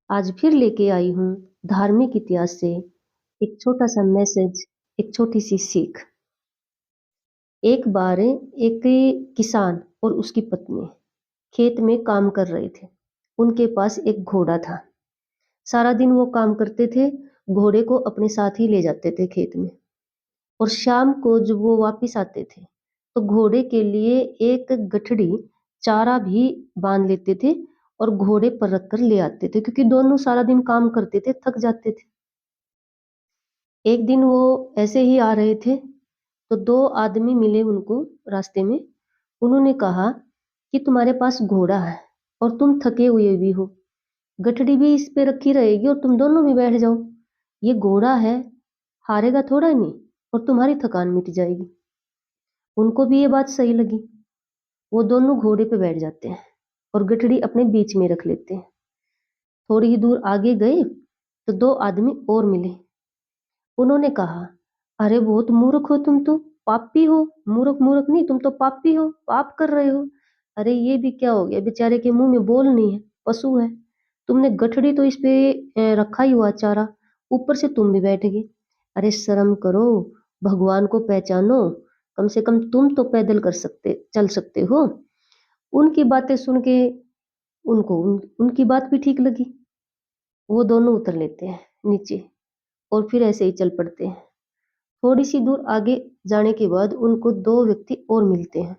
आज फिर लेके आई हूँ धार्मिक इतिहास से एक छोटा सा मैसेज, एक छोटी सी सीख। एक बार एक किसान और उसकी पत्नी खेत में काम कर रहे थे। उनके पास एक घोड़ा था। सारा दिन वो काम करते थे, घोड़े को अपने साथ ही ले जाते थे खेत में। और शाम को जब वो वापस आते थे तो घोड़े के लिए एक गठड़ी चारा भी बांध लेते थे और घोड़े पर रखकर ले आते थे, क्योंकि दोनों सारा दिन काम करते थे, थक जाते थे। एक दिन वो ऐसे ही आ रहे थे तो दो आदमी मिले उनको रास्ते में। उन्होंने कहा कि तुम्हारे पास घोड़ा है और तुम थके हुए भी हो, गठड़ी भी इस पे रखी रहेगी और तुम दोनों भी बैठ जाओ। ये घोड़ा है, हारेगा थोड़ा नहीं, और तुम्हारी थकान मिट जाएगी। उनको भी ये बात सही लगी। वो दोनों घोड़े पे बैठ जाते हैं और गठड़ी अपने बीच में रख लेते हैं। थोड़ी ही दूर आगे गए तो दो आदमी और मिले। उन्होंने कहा, अरे बहुत मूर्ख हो तुम तो, पापी हो। मूर्ख मूर्ख नहीं, तुम तो पापी हो, पाप कर रहे हो। अरे ये भी क्या हो गया, बेचारे के मुंह में बोल नहीं है, पशु है। तुमने गठड़ी तो इस पे रखा ही हुआ चारा, ऊपर से तुम भी बैठ गए। अरे शर्म करो, भगवान को पहचानो। कम से कम तुम तो पैदल चल सकते हो। उनकी बातें सुन के उनकी बात भी ठीक लगी। वो दोनों उतर लेते हैं नीचे और फिर ऐसे ही चल पड़ते हैं। थोड़ी सी दूर आगे जाने के बाद उनको दो व्यक्ति और मिलते हैं।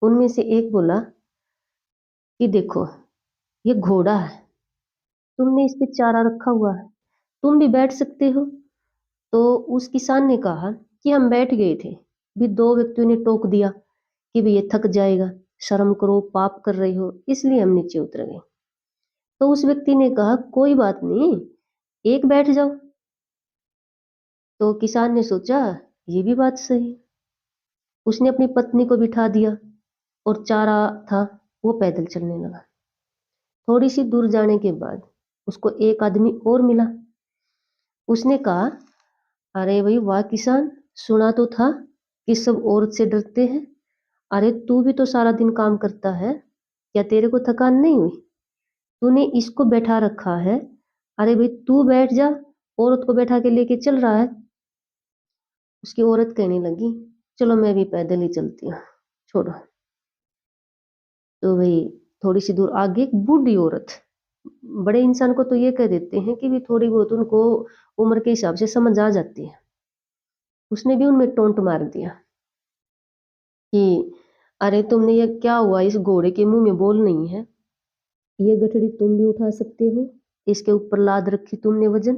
उनमें से एक बोला कि देखो, ये घोड़ा है, तुमने इस पे चारा रखा हुआ है, तुम भी बैठ सकते हो। तो उस किसान ने कहा कि हम बैठ गए थे, भी दो व्यक्तियों ने टोक दिया कि भाई ये थक जाएगा, शर्म करो, पाप कर रहे हो, इसलिए हम नीचे उतर गए। तो उस व्यक्ति ने कहा कोई बात नहीं, एक बैठ जाओ। तो किसान ने सोचा ये भी बात सही। उसने अपनी पत्नी को बिठा दिया और चारा था वो पैदल चलने लगा। थोड़ी सी दूर जाने के बाद उसको एक आदमी और मिला। उसने कहा, अरे भाई वाह किसान, सुना तो था कि सब औरत से डरते हैं। अरे तू भी तो सारा दिन काम करता है, क्या तेरे को थकान नहीं हुई? तूने इसको बैठा रखा है, अरे भाई तू बैठ जा, औरत को बैठा के लेके चल रहा है। उसकी औरत कहने लगी, चलो मैं भी पैदल ही चलती हूँ, छोड़ो। तो भाई थोड़ी सी दूर आगे एक बूढ़ी औरत, बड़े इंसान को तो ये कह देते हैं कि भी थोड़ी बहुत उनको उम्र के हिसाब से समझ आ जाती है। उसने भी उनमें टोंट मार दिया कि अरे तुमने ये क्या हुआ, इस घोड़े के मुंह में बोल नहीं है, ये गठड़ी तुम भी उठा सकते हो, इसके ऊपर लाद रखी तुमने वजन।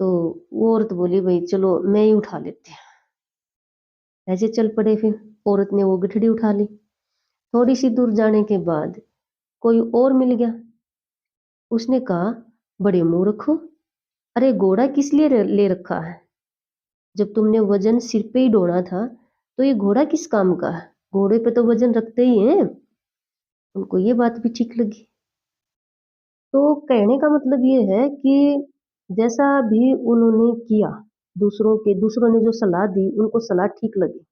तो वो औरत बोली, भाई चलो मैं ही उठा लेती हूँ। ऐसे चल पड़े, फिर औरत ने वो गठड़ी उठा ली। थोड़ी सी दूर जाने के बाद कोई और मिल गया। उसने कहा, बड़े मूर्ख हो, अरे घोड़ा किस लिए ले रखा है? जब तुमने वजन सिर पे ही ढोना था तो ये घोड़ा किस काम का है? घोड़े पे तो वजन रखते ही हैं। उनको ये बात भी ठीक लगी। तो कहने का मतलब ये है कि जैसा भी उन्होंने किया, दूसरों ने जो सलाह दी उनको सलाह ठीक लगी।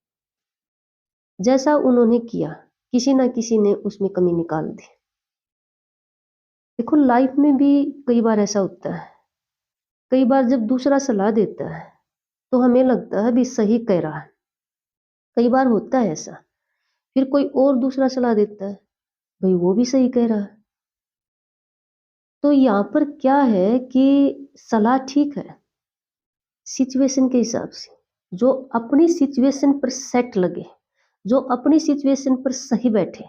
जैसा उन्होंने किया, किसी ना किसी ने उसमें कमी निकाल दी। देखो लाइफ में भी कई बार ऐसा होता है। कई बार जब दूसरा सलाह देता है तो हमें लगता है भी सही कह रहा है। कई बार होता है ऐसा, फिर कोई और दूसरा सलाह देता है, भाई वो भी सही कह रहा है। तो यहाँ पर क्या है कि सलाह ठीक है सिचुएशन के हिसाब से, जो अपनी सिचुएशन पर सेट लगे, जो अपनी सिचुएशन पर सही बैठे,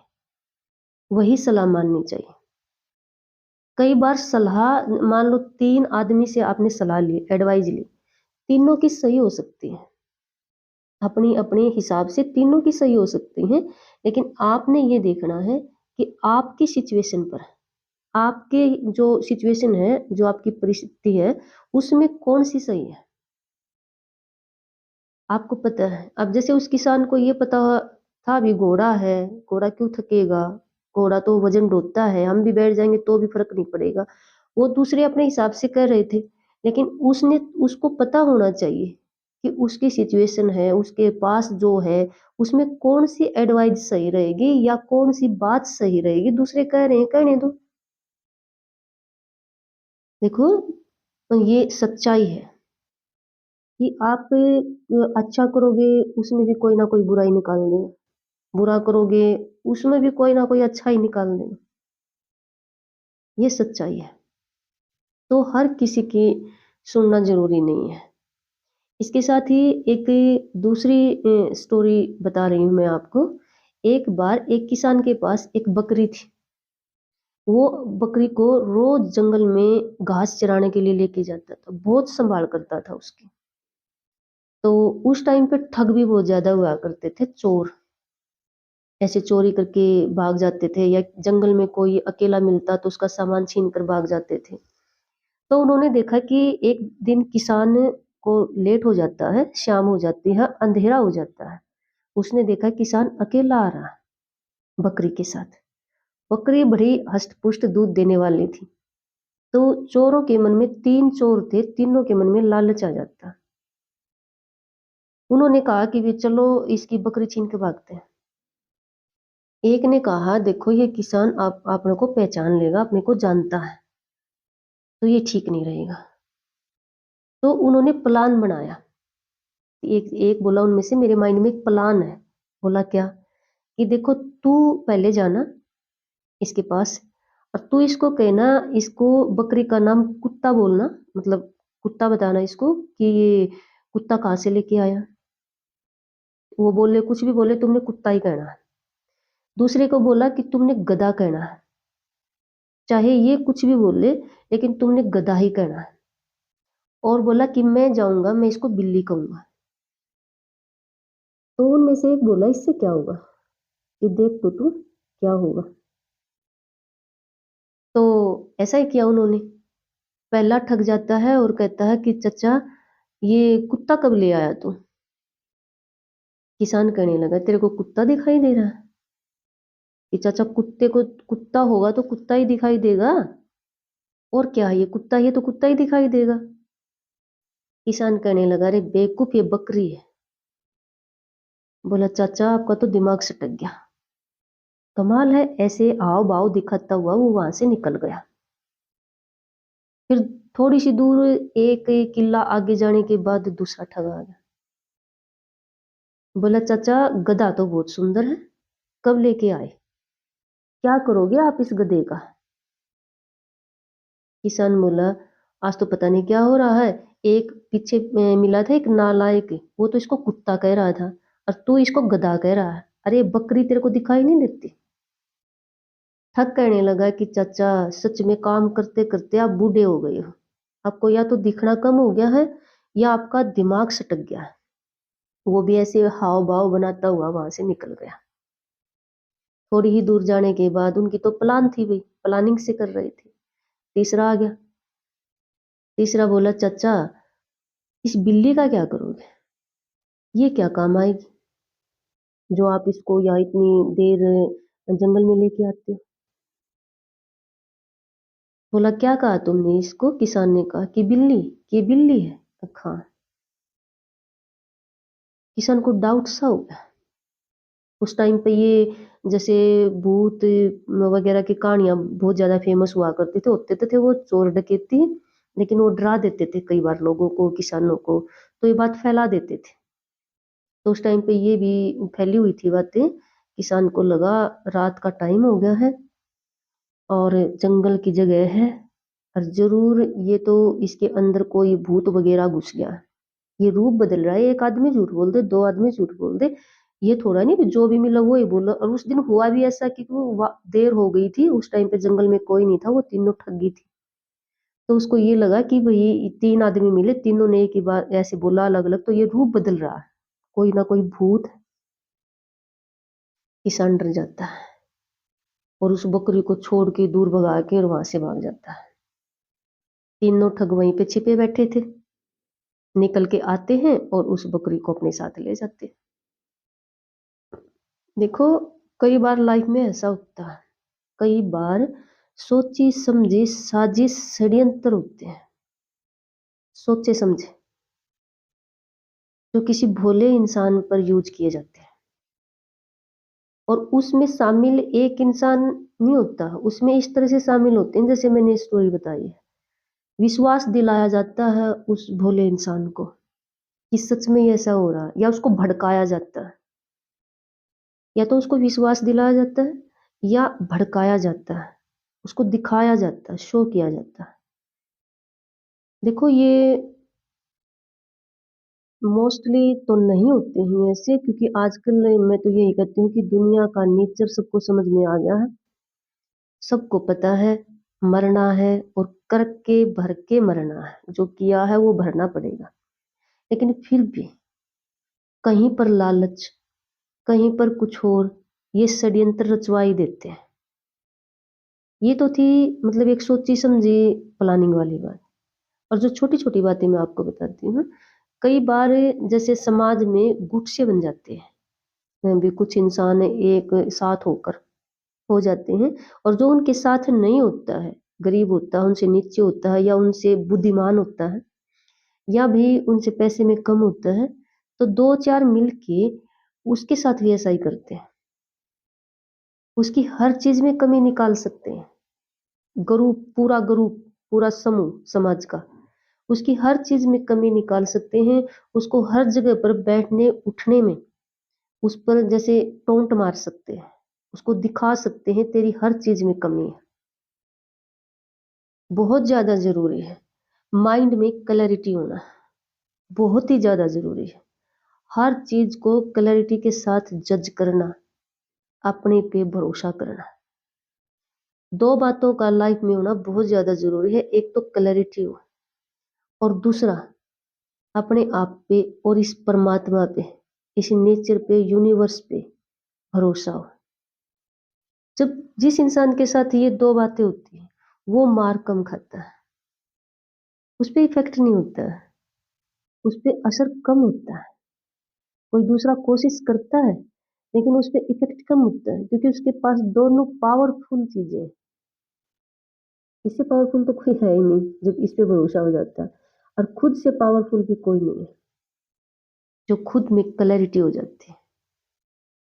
वही सलाह माननी चाहिए। कई बार सलाह, मान लो 3 आदमी से आपने सलाह ली, एडवाइस ली, तीनों की सही हो सकती है, अपनी अपने हिसाब से तीनों की सही हो सकती हैं। लेकिन आपने ये देखना है कि आपकी सिचुएशन पर, आपके जो सिचुएशन है, जो आपकी परिस्थिति है, उसमें कौन सी सही है आपको पता है। अब जैसे उस किसान को ये पता था भी घोड़ा है, घोड़ा क्यों थकेगा, घोड़ा तो वजन ढोता है, हम भी बैठ जाएंगे तो भी फर्क नहीं पड़ेगा। वो दूसरे अपने हिसाब से कर रहे थे, लेकिन उसने उसको पता होना चाहिए कि उसकी सिचुएशन है, उसके पास जो है, उसमें कौन सी एडवाइस सही रहेगी या कौन सी बात सही रहेगी। दूसरे कह रहे हैं कहने दो, देखो, ये सच्चाई है कि आप अच्छा करोगे, उसमें भी कोई ना कोई बुराई निकाल देगा। बुरा करोगे, उसमें भी कोई ना कोई अच्छा ही निकाल देगा। ये सच्चाई है। तो हर किसी की सुनना ज़रूरी नहीं है। इसके साथ ही एक दूसरी स्टोरी बता रही हूँ मैं आपको। एक बार एक किसान के पास एक बकरी थी। वो बकरी को रोज़ जंगल में घास चराने के लिए लेके जाता था। बहुत संभाल करता था उसकी। तो उस टाइम पे ठग भी बहुत ज़्यादा हुआ करते थे, चोर। ऐसे चोरी करके भाग जाते थे या जंगल में कोई अकेला मिलता तो उसका सामान छीन कर भाग जाते थे। तो उन्होंने देखा कि एक दिन किसान को लेट हो जाता है, शाम हो जाती है, अंधेरा हो जाता है। उसने देखा किसान अकेला आ रहा है बकरी के साथ। बकरी बड़ी हष्ट-पुष्ट दूध देने वाली थी। तो चोरों के मन में 3 चोर थे, तीनों के मन में लालच आ जाता। उन्होंने कहा कि भी चलो इसकी बकरी छीन के भागते हैं। एक ने कहा देखो ये किसान आप अपने को पहचान लेगा, अपने को जानता है, तो ये ठीक नहीं रहेगा। तो उन्होंने प्लान बनाया। एक एक बोला उनमें से मेरे माइंड में एक प्लान है। बोला क्या? कि देखो तू पहले जाना इसके पास और तू इसको कहना इसको बकरी का नाम कुत्ता बोलना, मतलब कुत्ता बताना इसको कि ये कुत्ता कहाँ से लेके आया। वो बोले कुछ भी बोले तुमने कुत्ता ही कहना है। दूसरे को बोला कि तुमने गधा कहना है। चाहे ये कुछ भी बोले लेकिन तुमने गधा ही कहना है। और बोला कि मैं जाऊंगा मैं इसको बिल्ली कहूंगा। तो उनमें से एक बोला इससे क्या होगा, ये देख तो तू क्या होगा। तो ऐसा ही किया उन्होंने। पहला ठग जाता है और कहता है कि चचा ये कुत्ता कब ले आया तू। किसान कहने लगा तेरे को कुत्ता दिखाई दे रहा है कि चाचा कुत्ते को कुत्ता होगा तो कुत्ता ही दिखाई देगा। और क्या है ये कुत्ता, ये तो कुत्ता ही दिखाई देगा। किसान कहने लगा अरे बेवकूफ ये बकरी है। बोला चाचा आपका तो दिमाग सटक गया। कमाल है, ऐसे हाव भाव दिखाता हुआ वो वहां से निकल गया। फिर थोड़ी सी दूर एक किला आगे जाने के बाद दूसरा ठग आ गया। बोला चाचा गधा तो बहुत सुंदर है, कब लेके आए, क्या करोगे आप इस गधे का। किसान बोला आज तो पता नहीं क्या हो रहा है। एक पीछे मिला था एक नालायक, वो तो इसको कुत्ता कह रहा था और तू इसको गधा कह रहा है। अरे बकरी तेरे को दिखाई नहीं देती। ठग कहने लगा कि चाचा सच में काम करते करते आप बूढ़े हो गए हो। आपको या तो दिखना कम हो गया है या आपका दिमाग सटक गया है। वो भी ऐसे हाव भाव बनाता हुआ वहां से निकल गया। थोड़ी ही दूर जाने के बाद उनकी तो प्लान थी भाई, प्लानिंग से कर रहे थे। तीसरा आ गया। तीसरा बोला चाचा इस बिल्ली का क्या करोगे, ये क्या काम आएगी जो आप इसको यहाँ इतनी देर जंगल में लेके आते हो। बोला क्या कहा तुमने इसको, किसान ने कहा कि बिल्ली, कि बिल्ली है। हाँ। किसान को डाउट सा हो गया। उस टाइम पे ये जैसे भूत वगैरह की कहानियां बहुत ज्यादा फेमस हुआ करती थी, होते तो थे वो चोर डकैती, लेकिन वो डरा देते थे कई बार लोगों को, किसानों को, तो ये बात फैला देते थे। तो उस टाइम पे ये भी फैली हुई थी बातें। किसान को लगा रात का टाइम हो गया है और जंगल की जगह है और जरूर ये तो इसके अंदर कोई भूत वगैरह घुस गया। ये रूप बदल रहा है, एक आदमी झूठ बोल दे, दो आदमी झूठ बोल दे, ये थोड़ा नहीं कि जो भी मिला वो ही बोला। और उस दिन हुआ भी ऐसा कि वो देर हो गई थी, उस टाइम पे जंगल में कोई नहीं था, वो तीनों ठगी थी। तो उसको ये लगा कि भाई तीन आदमी मिले, तीनों ने एक ही बार ऐसे बोला अलग अलग, तो ये रूप बदल रहा है, कोई ना कोई भूत है। किसान डर जाता है और उस बकरी को छोड़ के दूर भगा के और वहां से भाग जाता है। तीनों ठग वहीं पे छिपे बैठे थे, निकल के आते हैं और उस बकरी को अपने साथ ले जाते हैं। देखो, कई बार लाइफ में ऐसा होता है, कई बार सोची समझी साजिश षड्यंत्र होते हैं, सोचे समझे, जो किसी भोले इंसान पर यूज किए जाते हैं। और उसमें शामिल एक इंसान नहीं होता, उसमें इस तरह से शामिल होते हैं जैसे मैंने स्टोरी बताई है। विश्वास दिलाया जाता है उस भोले इंसान को कि सच में ये ऐसा हो रहा है, या उसको भड़काया जाता है। या तो उसको विश्वास दिलाया जाता है या भड़काया जाता है, उसको दिखाया जाता है, शो किया जाता है। देखो ये मोस्टली तो नहीं होते हैं ऐसे, क्योंकि आजकल मैं तो यही कहती हूँ कि दुनिया का नेचर सबको समझ में आ गया है। सबको पता है मरना है, और करके भर के मरना है, जो किया है वो भरना पड़ेगा। लेकिन फिर भी कहीं पर लालच, कहीं पर कुछ और, ये षड्यंत्र रचवा ही देते हैं। ये तो थी मतलब एक सोची समझी प्लानिंग वाली बात। और जो छोटी छोटी बातें मैं आपको बताती हूँ, कई बार जैसे समाज में गुट से बन जाते हैं भी, कुछ इंसान एक साथ होकर हो जाते हैं, और जो उनके साथ नहीं होता है, गरीब होता है, उनसे नीचे होता है, या उनसे बुद्धिमान होता है, या भी उनसे पैसे में कम होता है, तो दो चार मिलके उसके साथ भी ऐसा ही करते हैं। उसकी हर चीज में कमी निकाल सकते हैं। ग्रुप पूरा समूह समाज का उसकी हर चीज में कमी निकाल सकते हैं। उसको हर जगह पर बैठने उठने में उस पर जैसे टोंट मार सकते हैं, उसको दिखा सकते हैं तेरी हर चीज में कमी है। बहुत ज्यादा जरूरी है माइंड में क्लैरिटी होना, बहुत ही ज्यादा जरूरी है। हर चीज को क्लैरिटी के साथ जज करना, अपने पे भरोसा करना। दो बातों का लाइफ में होना बहुत ज्यादा जरूरी है। एक तो क्लैरिटी हो, और दूसरा अपने आप पे और इस परमात्मा पे, इस नेचर पे, यूनिवर्स पे भरोसा हो। जब जिस इंसान के साथ ये दो बातें होती है, वो मार कम खाता है, उस पर इफेक्ट नहीं होता है, उस पर असर कम होता है। कोई दूसरा कोशिश करता है लेकिन उस पर इफेक्ट कम होता है, क्योंकि उसके पास दोनों पावरफुल चीजें हैं। इससे पावरफुल तो कोई है ही नहीं जब इस पे भरोसा हो जाता है, और खुद से पावरफुल भी कोई नहीं है जो खुद में क्लैरिटी हो जाती है।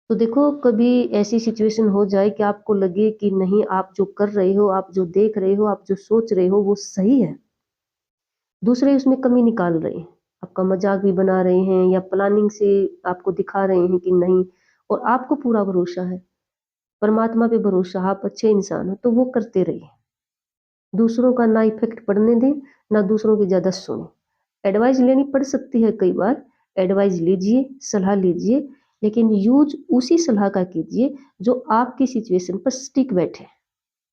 तो देखो कभी ऐसी सिचुएशन हो जाए कि आपको लगे कि नहीं, आप जो कर रहे हो, आप जो देख रहे हो, आप जो सोच रहे हो वो सही है, दूसरे उसमें कमी निकाल रहे हैं, आपका मजाक भी बना रहे हैं, या प्लानिंग से आपको दिखा रहे हैं कि नहीं, और आपको पूरा भरोसा है, परमात्मा पे भरोसा, आप अच्छे इंसान हो, तो वो करते रहिए। दूसरों का ना इफेक्ट पड़ने दें, ना दूसरों की ज्यादा सुने। एडवाइस लेनी पड़ सकती है कई बार, एडवाइस लीजिए, सलाह लीजिए, लेकिन यूज उसी सलाह का कीजिए जो आपकी सिचुएशन पर स्टिक बैठे।